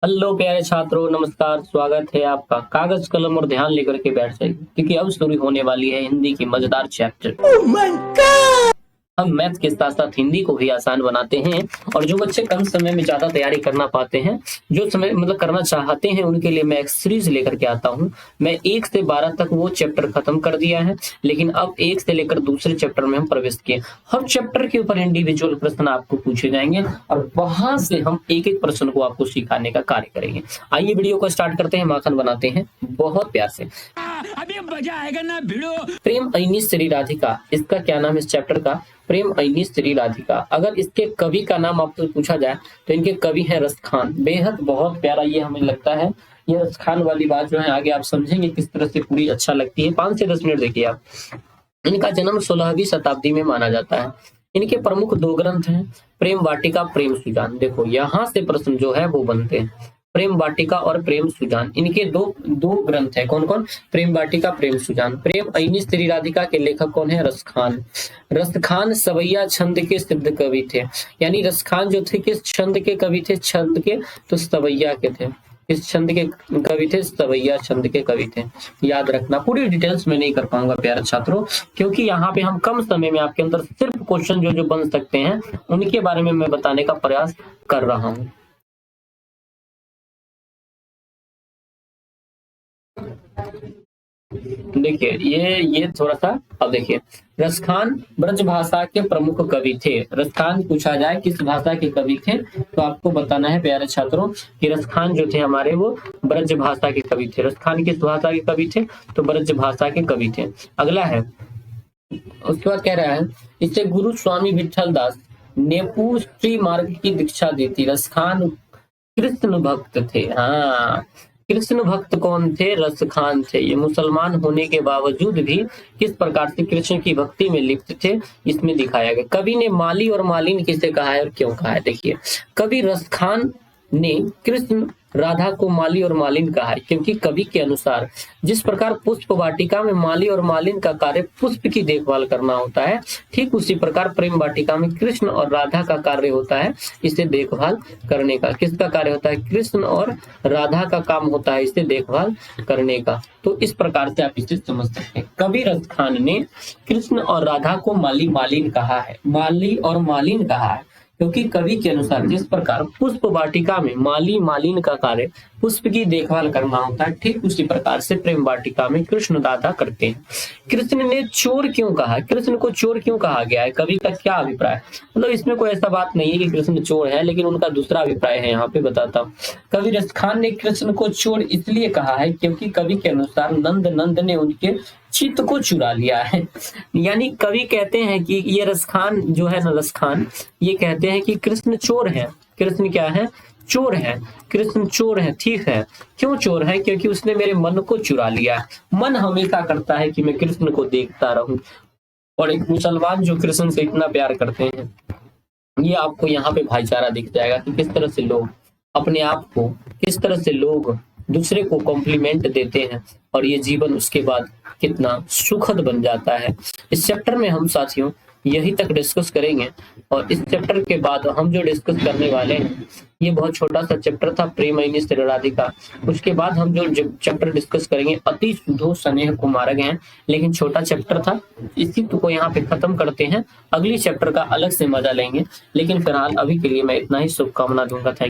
Hello प्यारे छात्रों, नमस्कार। स्वागत है आपका। कागज कलम और ध्यान लेकर के बैठ जाइए, क्योंकि अब शुरू होने वाली है हिंदी की मजेदार चैप्टर। हम मैथ के साथ साथ हिंदी को भी आसान बनाते हैं, और जो बच्चे कम समय में ज्यादा तैयारी करना पाते हैं, जो समय करना चाहते हैं, उनके लिए मैं एक सीरीज लेकर के आता हूं। मैं 1 से 12 तक वो चैप्टर खत्म कर दिया है, लेकिन अब 1 से लेकर दूसरे चैप्टर में हम प्रवेश किए। हर चैप्टर के ऊपर इंडिविजुअल प्रश्न आपको पूछे जाएंगे, और वहां से हम एक एक प्रश्न को आपको सिखाने का कार्य करेंगे। आइए वीडियो को स्टार्ट करते हैं, माखन बनाते हैं बहुत प्यार से। अभी मजा आएगा ना भिड़ो। प्रेम ऐनी श्री राधिका, इसका क्या नाम है इस चैप्टर का? प्रेम ऐनी श्री राधिका। अगर इसके कवि का नाम आपसे पूछा जाए तो इनके कवि हैं रसखान। बेहद बहुत प्यारा ये हमें लगता है। ये रसखान वाली बात जो है आगे आप समझेंगे किस तरह से पूरी अच्छा लगती है। 5 से 10 मिनट देखिए आप। इनका जन्म 16वीं शताब्दी में माना जाता है। इनके प्रमुख 2 ग्रंथ हैं, प्रेम वाटिका, प्रेम सुजान। देखो यहाँ से प्रश्न जो है वो बनते हैं। प्रेम वाटिका और प्रेम सुजान, इनके दो दो ग्रंथ है। कौन कौन? प्रेम वाटिका, प्रेम सुजान। प्रेम ऐनी श्री राधिका के लेखक कौन है? रसखान। रसखान सवैया छंद के सिद्ध कवि थे। यानी रसखान जो थे किस छंद के कवि थे? छंद के, तो सवैया के थे। इस छंद के कवि थे, सवैया छंद के कवि थे। याद रखना, पूरी डिटेल्स में नहीं कर पाऊंगा प्यारे छात्रों, क्योंकि यहाँ पे हम कम समय में आपके अंदर सिर्फ क्वेश्चन जो जो बन सकते हैं उनके बारे में मैं बताने का प्रयास कर रहा हूँ। देखिए ये थोड़ा सा, अब देखिए, रसखान ब्रज भाषा के प्रमुख कवि थे। रसखान पूछा जाए किस भाषा के कवि थे, तो आपको बताना है प्यारे छात्रों कि रसखान जो थे हमारे वो ब्रज भाषा के कवि थे। रसखान किस भाषा के कवि थे? तो ब्रज भाषा के कवि थे। अगला है, उसके बाद कह रहा है, इसे गुरु स्वामी विठल दास ने श्री मार्ग की दीक्षा दी थी। रसखान कृष्ण भक्त थे। हाँ, कृष्ण भक्त कौन थे? रसखान थे। ये मुसलमान होने के बावजूद भी किस प्रकार से कृष्ण की भक्ति में लिप्त थे, इसमें दिखाया गया। कवि ने माली और मालिन किसे कहा है और क्यों कहा है? देखिए, कवि रसखान ने कृष्ण राधा को माली और मालिन कहा है, क्योंकि कवि के अनुसार जिस प्रकार पुष्प वाटिका में माली और मालिन का कार्य पुष्प की देखभाल करना होता है, ठीक उसी प्रकार प्रेम वाटिका में कृष्ण और राधा का कार्य होता है इसे देखभाल करने का। किसका कार्य होता है? कृष्ण और राधा का काम होता है इसे देखभाल करने का। तो इस प्रकार से आप इसे समझ सकते हैं। कवि रसखान ने कृष्ण और राधा को माली मालिन कहा है, माली और मालिन कहा है, क्योंकि कवि के अनुसार जिस प्रकार पुष्प वाटिका में माली मालिन का कार्य पुष्प की देखभाल करना होता है, ठीक उसी प्रकार से प्रेम वाटिका में कृष्ण राधा करते हैं। कृष्ण ने चोर क्यों कहा? कृष्ण को चोर क्यों कहा गया है? कवि का क्या अभिप्राय है? मतलब इसमें कोई ऐसा बात नहीं है कि कृष्ण चोर है, लेकिन उनका दूसरा अभिप्राय है, यहाँ पे बताता हूँ। कवि रसखान ने कृष्ण को चोर इसलिए कहा है क्योंकि कवि के अनुसार नंद ने उनके चित्त को चुरा लिया है। यानी कवि कहते हैं कि ये रसखान जो है ना, रसखान ये कहते हैं कि कृष्ण चोर है। कृष्ण क्या है? चोर है। कृष्ण चोर है, ठीक है। क्यों चोर है? क्योंकि उसने मेरे मन को चुरा लिया है। मन हमेशा करता है कि मैं कृष्ण को देखता रहूं, और एक मुसलमान जो कृष्ण से इतना प्यार करते हैं, ये आपको यहाँ पे भाईचारा दिख जाएगा कि किस तरह से लोग अपने आप को, किस तरह से लोग दूसरे को कॉम्प्लीमेंट देते हैं, और ये जीवन उसके बाद कितना सुखद बन जाता है। इस चैप्टर में हम साथियों यही तक डिस्कस करेंगे, और इस चैप्टर के बाद हम जो डिस्कस करने वाले हैं, ये बहुत छोटा सा चैप्टर था, प्रेम ऐनी श्री राधिका। उसके बाद हम जो चैप्टर डिस्कस करेंगे, अति शुद्धो स्नेह कुमारक हैं, लेकिन छोटा चैप्टर था, इसी को यहाँ पे खत्म करते हैं। अगली चैप्टर का अलग से मजा लेंगे, लेकिन फिलहाल अभी के लिए मैं इतना ही शुभकामना दूंगा। थैंक